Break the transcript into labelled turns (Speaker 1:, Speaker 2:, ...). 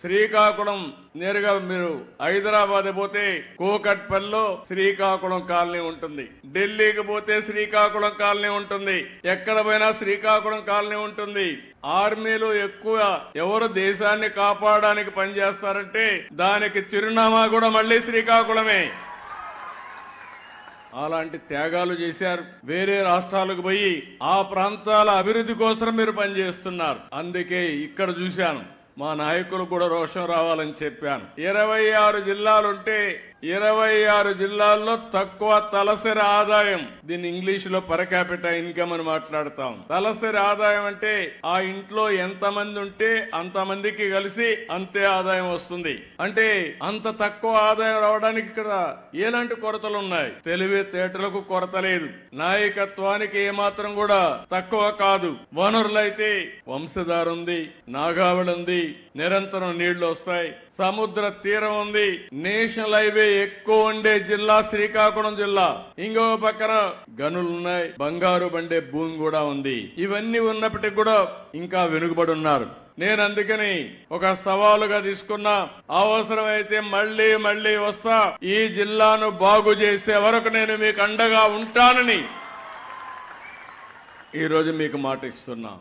Speaker 1: శ్రీకాకుళం నేరుగా మీరు హైదరాబాద్ పోతే కూకట్పల్లిలో శ్రీకాకుళం కాలనీ ఉంటుంది, ఢిల్లీకి పోతే శ్రీకాకుళం కాలనీ ఉంటుంది, ఎక్కడ పోయినా శ్రీకాకుళం కాలనీ ఉంటుంది. ఆర్మీలో ఎక్కువ ఎవరు దేశాన్ని కాపాడడానికి పనిచేస్తారంటే దానికి చిరునామా కూడా మళ్ళీ శ్రీకాకుళమే. అలాంటి త్యాగాలు చేశారు. వేరే రాష్ట్రాలకు పోయి ఆ ప్రాంతాల అభివృద్ధి కోసం మీరు పనిచేస్తున్నారు. అందుకే ఇక్కడ చూశాను, మా నాయకులు కూడా రోషం రావాలని చెప్పాను. 26 జిల్లాలుంటే 26 జిల్లాల్లో తక్కువ తలసరి ఆదాయం, దీన్ని ఇంగ్లీష్ లో పర్ క్యాపిటల్ ఇన్కమ్ అని మాట్లాడతాం. తలసరి ఆదాయం అంటే ఆ ఇంట్లో ఎంతమంది ఉంటే అంతమందికి కలిసి అంతే ఆదాయం వస్తుంది. అంటే అంత తక్కువ ఆదాయం రావడానికి ఇక్కడ ఎలాంటి కొరతలు ఉన్నాయి? తెలివితేటలకు కొరత లేదు, నాయకత్వానికి ఏమాత్రం కూడా తక్కువ కాదు. వనరులైతే వంశధార ఉంది, నాగావళి ఉంది, నిరంతరం నీళ్లు వస్తాయి, సముద్ర తీరం ఉంది, నేషనల్ హైవే ఎక్కువ ఉండే జిల్లా శ్రీకాకుళం జిల్లా. ఇంకో పక్కన గనులున్నాయి, బంగారు బండే భూమి కూడా ఉంది. ఇవన్నీ ఉన్నప్పటికీ కూడా ఇంకా వెనుకబడి ఉన్నారు. నేను అందుకని ఒక సవాలుగా తీసుకున్నా, అవసరమైతే మళ్లీ మళ్లీ వస్తా, ఈ జిల్లాను బాగు చేసే వరకు నేను మీకు అండగా ఉంటానని ఈరోజు మీకు మాట ఇస్తున్నా.